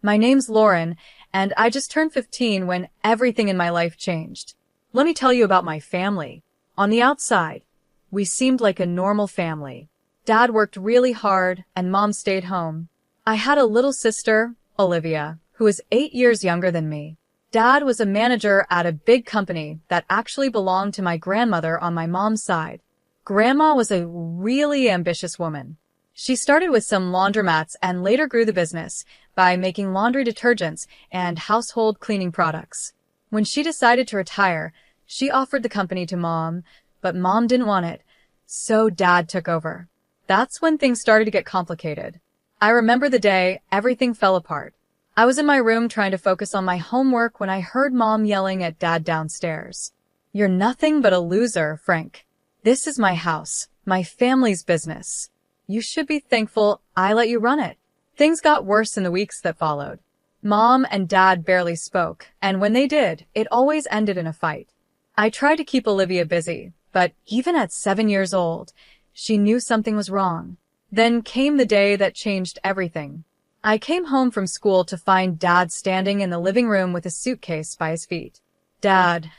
My name's Lauren, and I just turned 15 when everything in my life changed. Let me tell you about my family. On the outside, we seemed like a normal family. Dad worked really hard, and Mom stayed home. I had a little sister, Olivia, who was 8 years younger than me. Dad was a manager at a big company that actually belonged to my grandmother on my mom's side. Grandma was a really ambitious woman. She started with some laundromats and later grew the business by making laundry detergents and household cleaning products. When she decided to retire, she offered the company to Mom, but Mom didn't want it, so Dad took over. That's when things started to get complicated. I remember the day everything fell apart. I was in my room trying to focus on my homework when I heard Mom yelling at Dad downstairs. "You're nothing but a loser, Frank. This is my house, my family's business. You should be thankful I let you run it." Things got worse in the weeks that followed. Mom and Dad barely spoke, and when they did, it always ended in a fight. I tried to keep Olivia busy, but even at 7 years old, she knew something was wrong. Then came the day that changed everything. I came home from school to find Dad standing in the living room with a suitcase by his feet. "Dad,"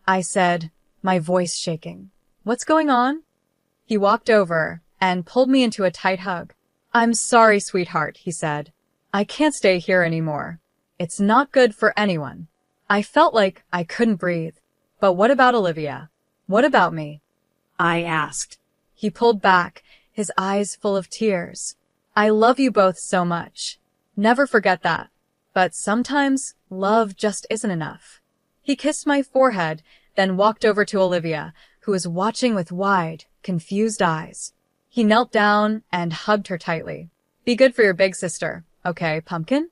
I said, my voice shaking. "What's going on?" He walked over and pulled me into a tight hug. "I'm sorry, sweetheart," he said. "I can't stay here anymore. It's not good for anyone." I felt like I couldn't breathe. "But what about Olivia? What about me?" I asked. He pulled back, his eyes full of tears. "I love you both so much. Never forget that. But sometimes love just isn't enough." He kissed my forehead, then walked over to Olivia, who was watching with wide, confused eyes. He knelt down and hugged her tightly. "Be good for your big sister, okay, pumpkin?"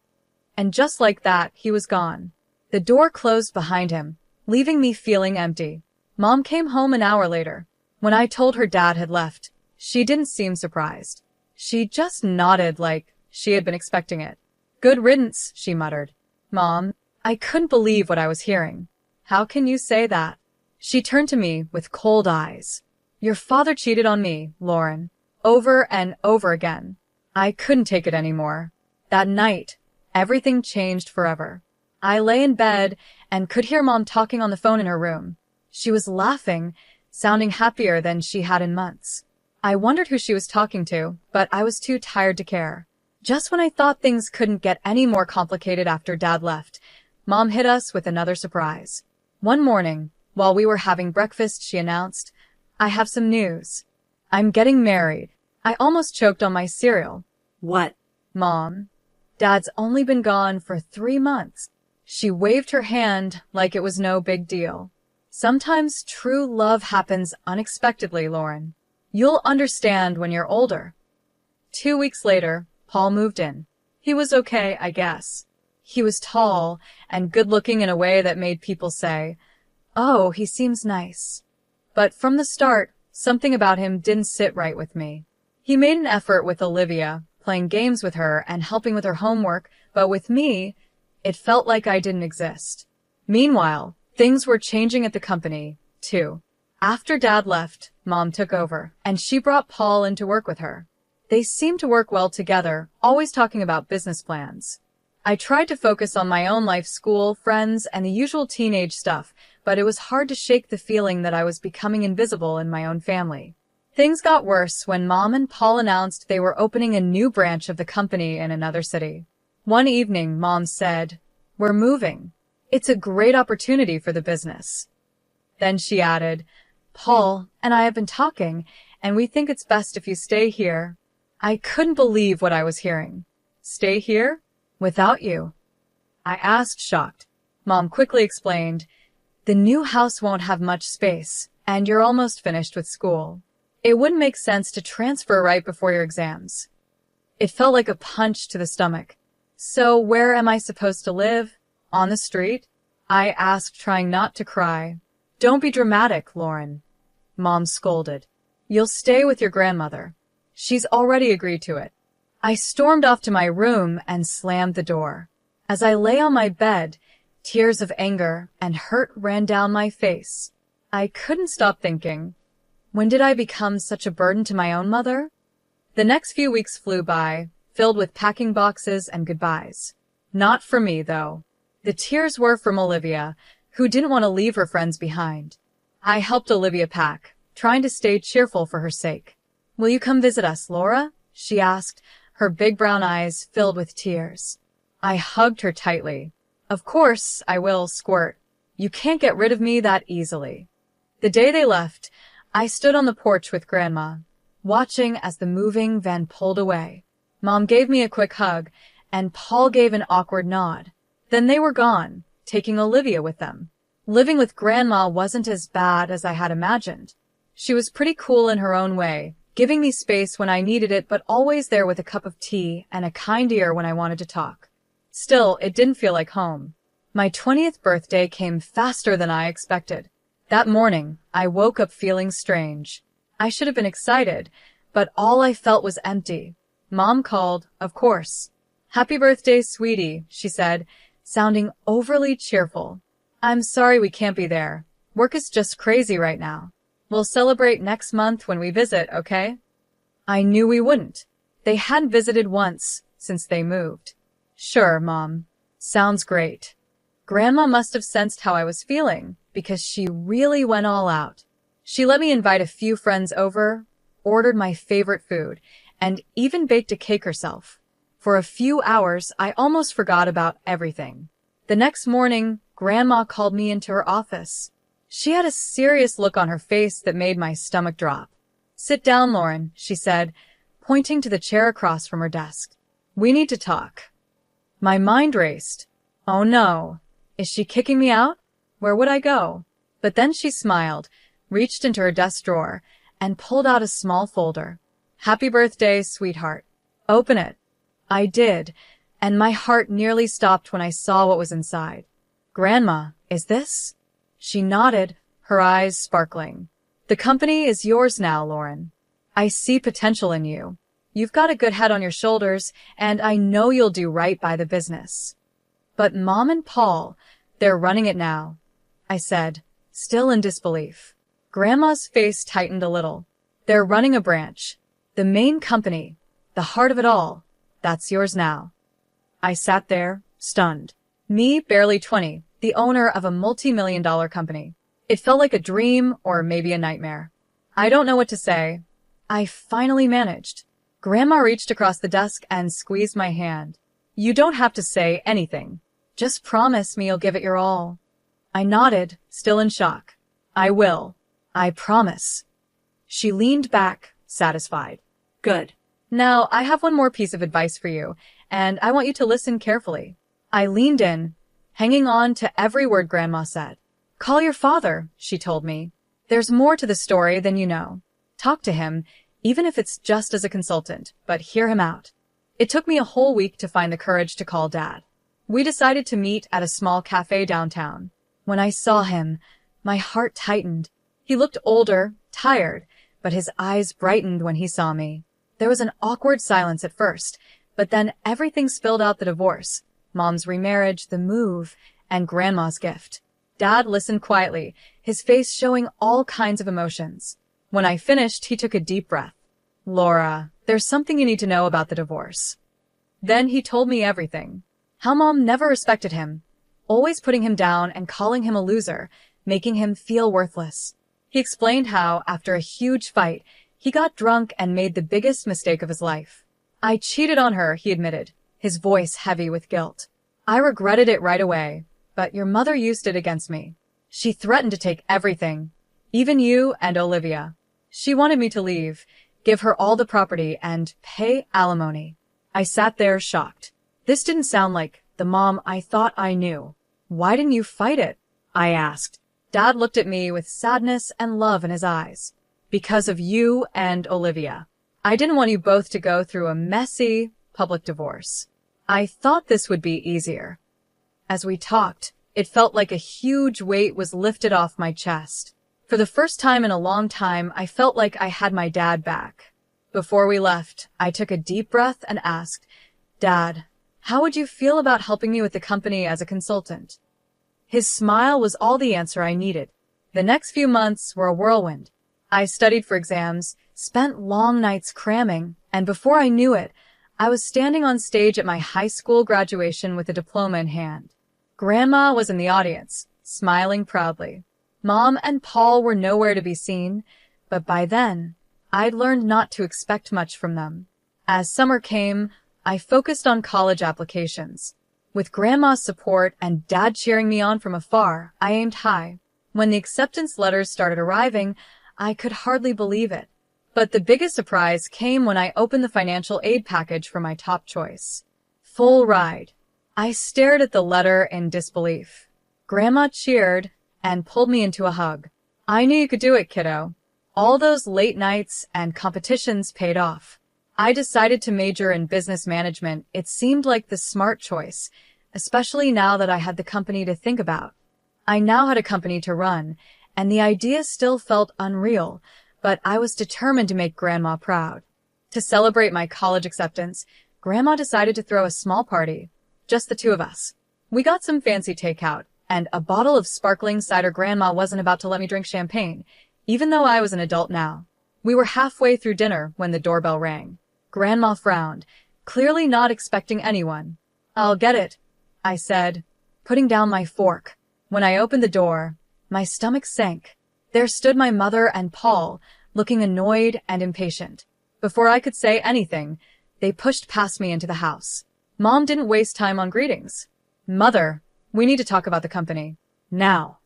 And just like that, he was gone. The door closed behind him, leaving me feeling empty. Mom came home an hour later. When I told her Dad had left, she didn't seem surprised. She just nodded like she had been expecting it. "Good riddance," she muttered. "Mom," I couldn't believe what I was hearing. "How can you say that?" She turned to me with cold eyes. "Your father cheated on me, Lauren. Over and over again." I couldn't take it anymore. That night, everything changed forever. I lay in bed and could hear Mom talking on the phone in her room. She was laughing, sounding happier than she had in months. I wondered who she was talking to, but I was too tired to care. Just when I thought things couldn't get any more complicated after Dad left, Mom hit us with another surprise. One morning, while we were having breakfast, she announced, "I have some news. I'm getting married." I almost choked on my cereal. "What?" "Mom, Dad's only been gone for 3 months." She waved her hand like it was no big deal. "Sometimes true love happens unexpectedly, Lauren. You'll understand when you're older." 2 weeks later, Paul moved in. He was okay, I guess. He was tall and good-looking in a way that made people say, "Oh, he seems nice." But from the start, something about him didn't sit right with me. He made an effort with Olivia, playing games with her and helping with her homework, but with me, it felt like I didn't exist. Meanwhile, things were changing at the company, too. After Dad left, Mom took over, and she brought Paul in to work with her. They seemed to work well together, always talking about business plans. I tried to focus on my own life, school, friends, and the usual teenage stuff, but it was hard to shake the feeling that I was becoming invisible in my own family. Things got worse when Mom and Paul announced they were opening a new branch of the company in another city. One evening, Mom said, "We're moving. It's a great opportunity for the business." Then she added, "Paul and I have been talking, and we think it's best if you stay here." I couldn't believe what I was hearing. "Stay here? Without you?" I asked, shocked. Mom quickly explained, "The new house won't have much space, and you're almost finished with school. It wouldn't make sense to transfer right before your exams." It felt like a punch to the stomach. "So where am I supposed to live? On the street?" I asked, trying not to cry. "Don't be dramatic, Lauren," Mom scolded. "You'll stay with your grandmother. She's already agreed to it." I stormed off to my room and slammed the door. As I lay on my bed, tears of anger and hurt ran down my face. I couldn't stop thinking, when did I become such a burden to my own mother? The next few weeks flew by, filled with packing boxes and goodbyes. Not for me, though. The tears were from Olivia, who didn't want to leave her friends behind. I helped Olivia pack, trying to stay cheerful for her sake. Will you come visit us, Laura? She asked, her big brown eyes filled with tears. I hugged her tightly. Of course I will, Squirt. You can't get rid of me that easily. The day they left, I stood on the porch with Grandma, watching as the moving van pulled away. Mom gave me a quick hug, and Paul gave an awkward nod. Then they were gone, taking Olivia with them. Living with Grandma wasn't as bad as I had imagined. She was pretty cool in her own way, giving me space when I needed it, but always there with a cup of tea and a kind ear when I wanted to talk. Still, it didn't feel like home. My 20th birthday came faster than I expected. That morning, I woke up feeling strange. I should have been excited, but all I felt was empty. Mom called, of course. Happy birthday, sweetie, she said, sounding overly cheerful. I'm sorry we can't be there. Work is just crazy right now. We'll celebrate next month when we visit, okay? I knew we wouldn't. They hadn't visited once since they moved. Sure, Mom. Sounds great. Grandma must have sensed how I was feeling, because she really went all out. She let me invite a few friends over, ordered my favorite food, and even baked a cake herself. For a few hours, I almost forgot about everything. The next morning, Grandma called me into her office. She had a serious look on her face that made my stomach drop. Sit down, Lauren, she said, pointing to the chair across from her desk. We need to talk. My mind raced. Oh no. Is she kicking me out? Where would I go? But then she smiled, reached into her desk drawer, and pulled out a small folder. Happy birthday, sweetheart. Open it. I did, and my heart nearly stopped when I saw what was inside. Grandma, is this? She nodded, her eyes sparkling. The company is yours now, Lauren. I see potential in you. You've got a good head on your shoulders, and I know you'll do right by the business. But Mom and Paul, they're running it now, I said, still in disbelief. Grandma's face tightened a little. They're running a branch. The main company, the heart of it all, that's yours now. I sat there, stunned. Me, barely 20, the owner of a multi-million-dollar company. It felt like a dream or maybe a nightmare. I don't know what to say. I finally managed. Grandma reached across the desk and squeezed my hand. You don't have to say anything. Just promise me you'll give it your all. I nodded, still in shock. I will. I promise. She leaned back, satisfied. Good. Now, I have one more piece of advice for you, and I want you to listen carefully. I leaned in, hanging on to every word Grandma said. Call your father, she told me. There's more to the story than you know. Talk to him, even if it's just as a consultant, but hear him out. It took me a whole week to find the courage to call Dad. We decided to meet at a small cafe downtown. When I saw him, my heart tightened. He looked older, tired, but his eyes brightened when he saw me. There was an awkward silence at first, but then everything spilled out: the divorce, Mom's remarriage, the move, and Grandma's gift. Dad listened quietly, his face showing all kinds of emotions. When I finished, he took a deep breath. Laura, there's something you need to know about the divorce. Then he told me everything. How Mom never respected him, always putting him down and calling him a loser, making him feel worthless. He explained how, after a huge fight, he got drunk and made the biggest mistake of his life. I cheated on her, he admitted, his voice heavy with guilt. I regretted it right away, but your mother used it against me. She threatened to take everything, even you and Olivia. She wanted me to leave, give her all the property, and pay alimony. I sat there shocked. This didn't sound like the Mom I thought I knew. Why didn't you fight it? I asked. Dad looked at me with sadness and love in his eyes. Because of you and Olivia. I didn't want you both to go through a messy, public divorce. I thought this would be easier. As we talked, it felt like a huge weight was lifted off my chest. For the first time in a long time, I felt like I had my dad back. Before we left, I took a deep breath and asked, Dad, how would you feel about helping me with the company as a consultant? His smile was all the answer I needed. The next few months were a whirlwind. I studied for exams, spent long nights cramming, and before I knew it, I was standing on stage at my high school graduation with a diploma in hand. Grandma was in the audience, smiling proudly. Mom and Paul were nowhere to be seen, but by then, I'd learned not to expect much from them. As summer came, I focused on college applications. With Grandma's support and Dad cheering me on from afar, I aimed high. When the acceptance letters started arriving, I could hardly believe it. But the biggest surprise came when I opened the financial aid package for my top choice. Full ride. I stared at the letter in disbelief. Grandma cheered and pulled me into a hug. I knew you could do it, kiddo. All those late nights and competitions paid off. I decided to major in business management. It seemed like the smart choice, especially now that I had the company to think about. I now had a company to run, and the idea still felt unreal, but I was determined to make Grandma proud. To celebrate my college acceptance, Grandma decided to throw a small party, just the two of us. We got some fancy takeout, and a bottle of sparkling cider. Grandma wasn't about to let me drink champagne, even though I was an adult now. We were halfway through dinner when the doorbell rang. Grandma frowned, clearly not expecting anyone. "I'll get it," I said, putting down my fork. When I opened the door, my stomach sank. There stood my mother and Paul, looking annoyed and impatient. Before I could say anything, they pushed past me into the house. Mom didn't waste time on greetings. "Mother, we need to talk about the company. Now."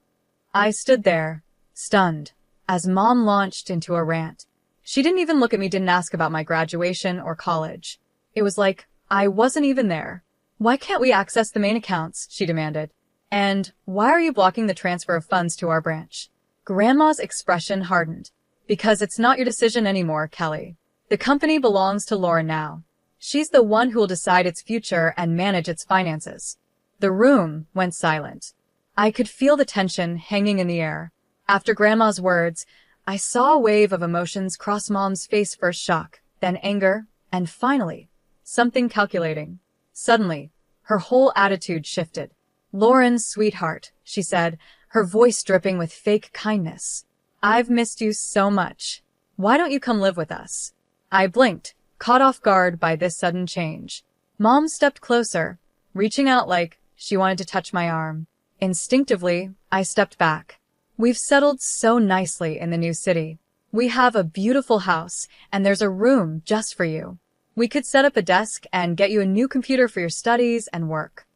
I stood there, stunned, as Mom launched into a rant. She didn't even look at me, didn't ask about my graduation or college. It was like I wasn't even there. "Why can't we access the main accounts?" she demanded. "And why are you blocking the transfer of funds to our branch?" Grandma's expression hardened. "Because it's not your decision anymore, Kelly. The company belongs to Lauren now. She's the one who will decide its future and manage its finances." The room went silent. I could feel the tension hanging in the air. After Grandma's words, I saw a wave of emotions cross Mom's face. First shock, then anger, and finally, something calculating. Suddenly, her whole attitude shifted. "Lauren, sweetheart," she said, her voice dripping with fake kindness. "I've missed you so much. Why don't you come live with us?" I blinked, caught off guard by this sudden change. Mom stepped closer, reaching out like she wanted to touch my arm. Instinctively, I stepped back. "We've settled so nicely in the new city. We have a beautiful house, and there's a room just for you. We could set up a desk and get you a new computer for your studies and work."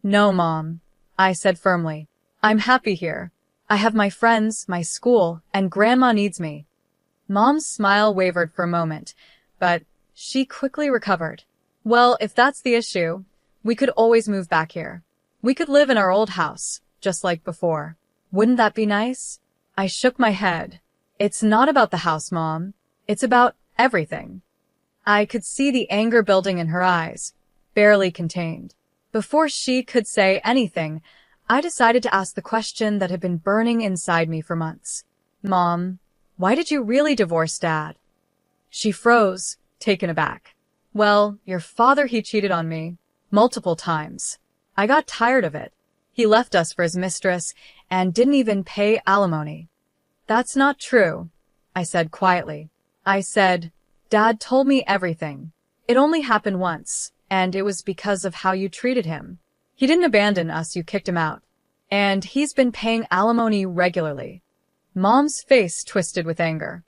"No, Mom," I said firmly. "I'm happy here. I have my friends, my school, and Grandma needs me." Mom's smile wavered for a moment, but she quickly recovered. "Well, if that's the issue, we could always move back here. We could live in our old house, just like before. Wouldn't that be nice?" I shook my head. "It's not about the house, Mom. It's about everything." I could see the anger building in her eyes, barely contained. Before she could say anything, I decided to ask the question that had been burning inside me for months. "Mom, why did you really divorce Dad?" She froze, taken aback. "Well, your father, he cheated on me. Multiple times. I got tired of it. He left us for his mistress and didn't even pay alimony." "That's not true," I said quietly. I said, "Dad told me everything. It only happened once, and it was because of how you treated him. He didn't abandon us, you kicked him out. And he's been paying alimony regularly." Mom's face twisted with anger.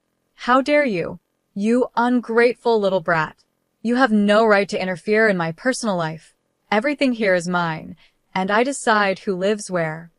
"How dare you? You ungrateful little brat. You have no right to interfere in my personal life. Everything here is mine, and I decide who lives where."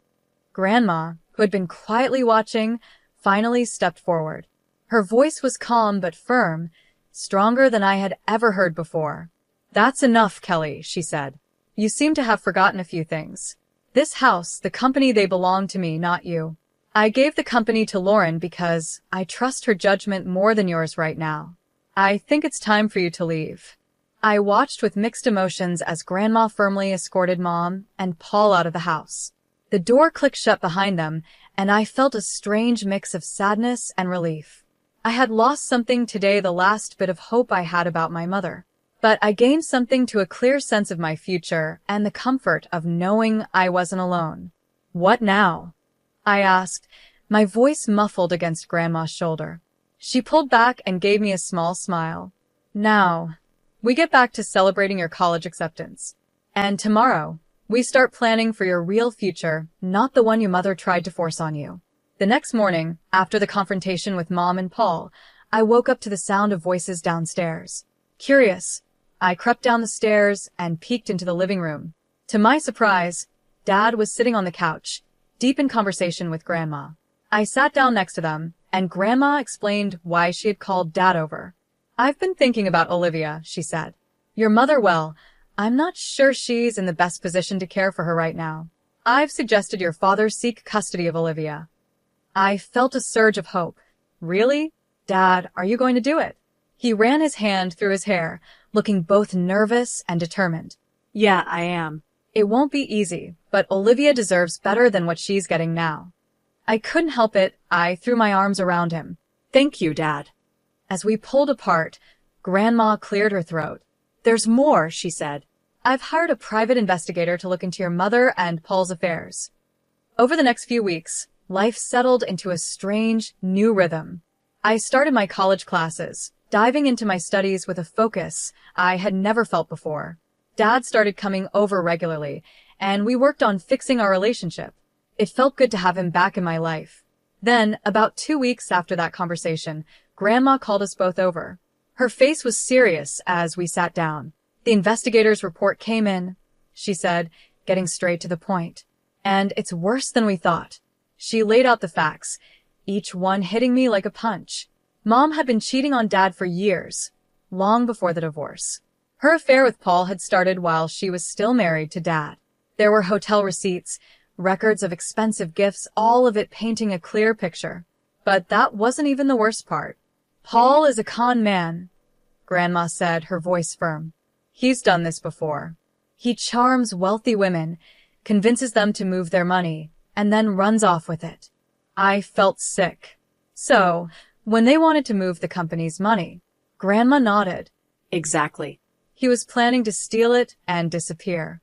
Grandma, who had been quietly watching, finally stepped forward. Her voice was calm but firm, stronger than I had ever heard before. "That's enough, Kelly," she said. "You seem to have forgotten a few things. This house, the company, they belong to me, not you. I gave the company to Lauren because I trust her judgment more than yours right now. I think it's time for you to leave." I watched with mixed emotions as Grandma firmly escorted Mom and Paul out of the house. The door clicked shut behind them, and I felt a strange mix of sadness and relief. I had lost something today, the last bit of hope I had about my mother. But I gained something, to a clear sense of my future and the comfort of knowing I wasn't alone. "What now?" I asked, my voice muffled against Grandma's shoulder. She pulled back and gave me a small smile. "Now, We get back to celebrating your college acceptance. And tomorrow, we start planning for your real future, not the one your mother tried to force on you. The next morning, after the confrontation with Mom and Paul, I woke up to the sound of voices downstairs. Curious, I crept down the stairs and peeked into the living room. To my surprise, Dad was sitting on the couch, deep in conversation with Grandma. I sat down next to them, and Grandma explained why she had called Dad over. "I've been thinking about Olivia," she said. "Your mother, well, I'm not sure she's in the best position to care for her right now. I've suggested your father seek custody of Olivia." I felt a surge of hope. "Really? Dad, are you going to do it?" He ran his hand through his hair, looking both nervous and determined. "Yeah, I am. It won't be easy, but Olivia deserves better than what she's getting now." I couldn't help it. I threw my arms around him. "Thank you, Dad." As we pulled apart, Grandma cleared her throat. "There's more," she said. "I've hired a private investigator to look into your mother and Paul's affairs." Over the next few weeks, life settled into a strange, new rhythm. I started my college classes, diving into my studies with a focus I had never felt before. Dad started coming over regularly, and we worked on fixing our relationship. It felt good to have him back in my life. Then, about 2 weeks after that conversation, Grandma called us both over. Her face was serious as we sat down. "The investigator's report came in," she said, getting straight to the point. "And it's worse than we thought." She laid out the facts, each one hitting me like a punch. Mom had been cheating on Dad for years, long before the divorce. Her affair with Paul had started while she was still married to Dad. There were hotel receipts, records of expensive gifts, all of it painting a clear picture. But that wasn't even the worst part. "Paul is a con man," Grandma said, her voice firm. "He's done this before. He charms wealthy women, convinces them to move their money, and then runs off with it." I felt sick. "So, when they wanted to move the company's money," Grandma nodded. "Exactly. He was planning to steal it and disappear."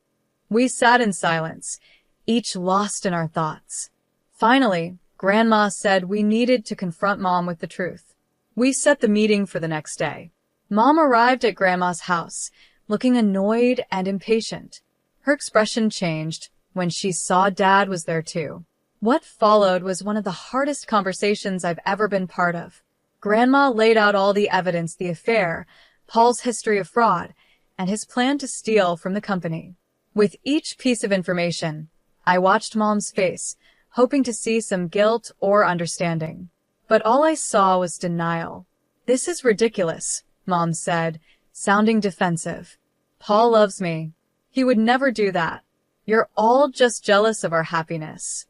We sat in silence, each lost in our thoughts. Finally, Grandma said we needed to confront Mom with the truth. We set the meeting for the next day. Mom arrived at Grandma's house, looking annoyed and impatient. Her expression changed when she saw Dad was there too. What followed was one of the hardest conversations I've ever been part of. Grandma laid out all the evidence, the affair, Paul's history of fraud, and his plan to steal from the company. With each piece of information, I watched Mom's face, hoping to see some guilt or understanding. But all I saw was denial. "This is ridiculous," Mom said, sounding defensive. "Paul loves me. He would never do that. You're all just jealous of our happiness."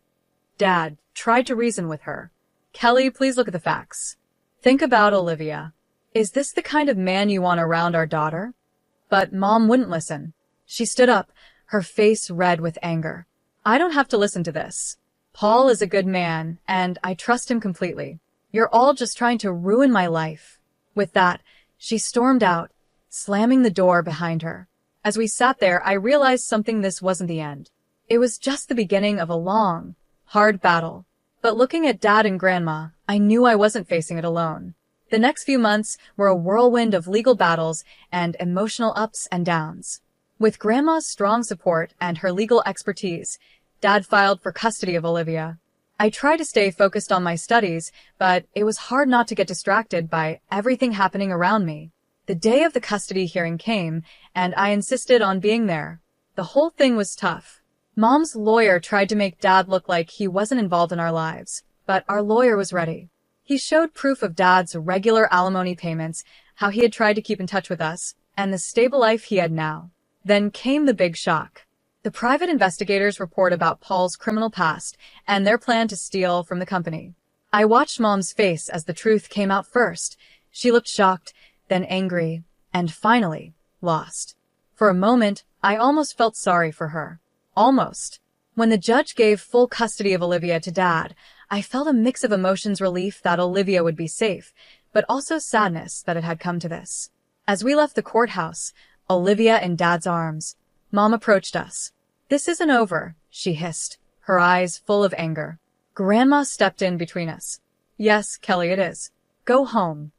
Dad tried to reason with her. "Kelly, please look at the facts. Think about Olivia. Is this the kind of man you want around our daughter?" But Mom wouldn't listen. She stood up, her face red with anger. "I don't have to listen to this. Paul is a good man, and I trust him completely. You're all just trying to ruin my life." With that, she stormed out, slamming the door behind her. As we sat there, I realized something. This wasn't the end. It was just the beginning of a long, hard battle. But looking at Dad and Grandma, I knew I wasn't facing it alone. The next few months were a whirlwind of legal battles and emotional ups and downs. With Grandma's strong support and her legal expertise, Dad filed for custody of Olivia. I tried to stay focused on my studies, but it was hard not to get distracted by everything happening around me. The day of the custody hearing came, and I insisted on being there. The whole thing was tough. Mom's lawyer tried to make Dad look like he wasn't involved in our lives, but our lawyer was ready. He showed proof of Dad's regular alimony payments, how he had tried to keep in touch with us, and the stable life he had now. Then came the big shock. The private investigators' report about Paul's criminal past and their plan to steal from the company. I watched Mom's face as the truth came out first. She looked shocked, then angry, and finally, lost. For a moment, I almost felt sorry for her. Almost. When the judge gave full custody of Olivia to Dad, I felt a mix of emotions: relief that Olivia would be safe, but also sadness that it had come to this. As we left the courthouse, Olivia in Dad's arms, Mom approached us. "This isn't over," she hissed, her eyes full of anger. Grandma stepped in between us. "Yes, Kelly, it is. Go home."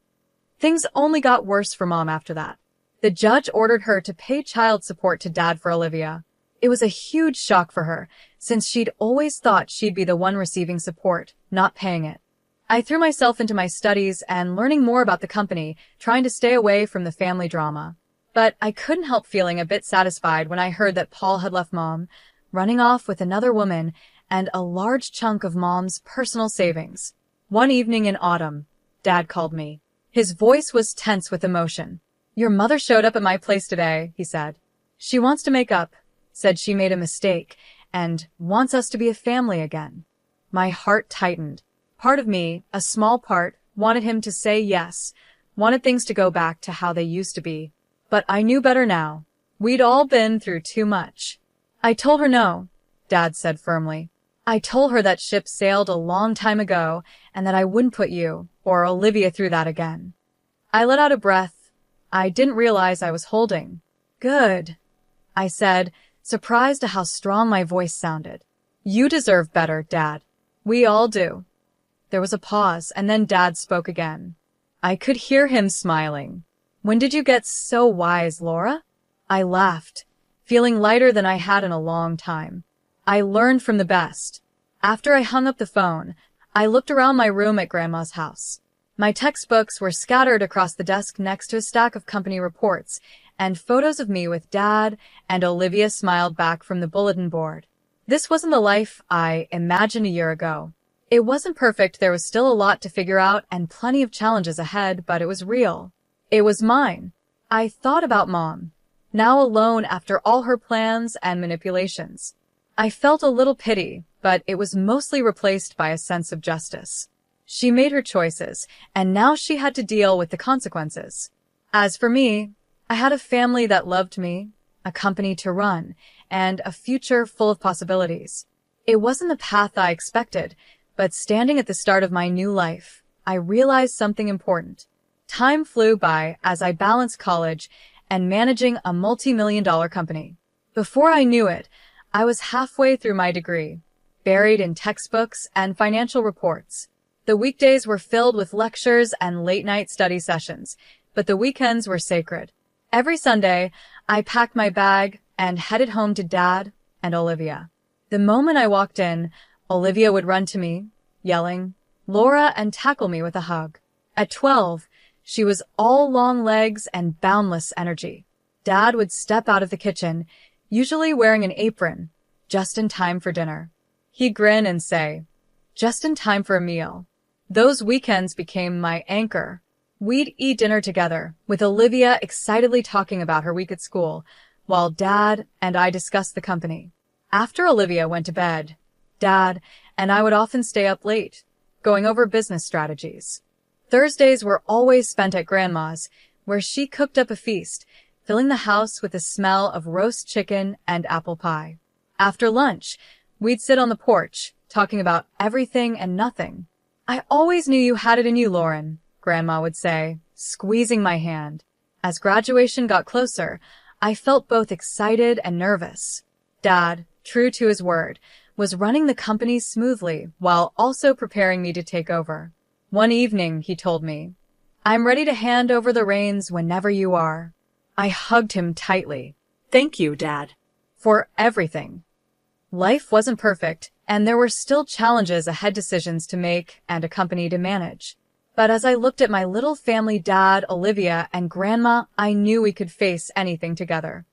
Things only got worse for Mom after that. The judge ordered her to pay child support to Dad for Olivia. It was a huge shock for her, since she'd always thought she'd be the one receiving support, not paying it. I threw myself into my studies and learning more about the company, trying to stay away from the family drama. But I couldn't help feeling a bit satisfied when I heard that Paul had left Mom, running off with another woman and a large chunk of Mom's personal savings. One evening in autumn, Dad called me. His voice was tense with emotion. "Your mother showed up at my place today," he said. "She wants to make up, said she made a mistake, and wants us to be a family again." My heart tightened. Part of me, a small part, wanted him to say yes, wanted things to go back to how they used to be. But I knew better now. We'd all been through too much. "I told her no," Dad said firmly. "I told her that ship sailed a long time ago and that I wouldn't put you or Olivia through that again." I let out a breath. I didn't realize I was holding. "Good," I said, surprised at how strong my voice sounded. "You deserve better, Dad. We all do." There was a pause, and then Dad spoke again. I could hear him smiling. "When did you get so wise, Laura?" I laughed, feeling lighter than I had in a long time. "I learned from the best." After I hung up the phone, I looked around my room at Grandma's house. My textbooks were scattered across the desk next to a stack of company reports, and photos of me with Dad and Olivia smiled back from the bulletin board. This wasn't the life I imagined a year ago. It wasn't perfect, there was still a lot to figure out and plenty of challenges ahead, but it was real. It was mine. I thought about Mom, now alone after all her plans and manipulations. I felt a little pity, but it was mostly replaced by a sense of justice. She made her choices, and now she had to deal with the consequences. As for me, I had a family that loved me, a company to run, and a future full of possibilities. It wasn't the path I expected, but standing at the start of my new life, I realized something important. Time flew by as I balanced college and managing a multi-million-dollar company. Before I knew it, I was halfway through my degree, buried in textbooks and financial reports. The weekdays were filled with lectures and late-night study sessions, but the weekends were sacred. Every Sunday, I packed my bag and headed home to Dad and Olivia. The moment I walked in, Olivia would run to me, yelling, "Laura," and tackle me with a hug. At 12, she was all long legs and boundless energy. Dad would step out of the kitchen, usually wearing an apron, just in time for dinner. He'd grin and say, "Just in time for a meal." Those weekends became my anchor. We'd eat dinner together, with Olivia excitedly talking about her week at school, while Dad and I discussed the company. After Olivia went to bed, Dad and I would often stay up late, going over business strategies. Thursdays were always spent at Grandma's, where she cooked up a feast, filling the house with the smell of roast chicken and apple pie. After lunch, we'd sit on the porch, talking about everything and nothing. "I always knew you had it in you, Lauren," Grandma would say, squeezing my hand. As graduation got closer, I felt both excited and nervous. Dad, true to his word, was running the company smoothly while also preparing me to take over. One evening, he told me, "I'm ready to hand over the reins whenever you are." I hugged him tightly. "Thank you, Dad, for everything." Life wasn't perfect, and there were still challenges ahead, decisions to make and a company to manage. But as I looked at my little family, Dad, Olivia, and Grandma, I knew we could face anything together.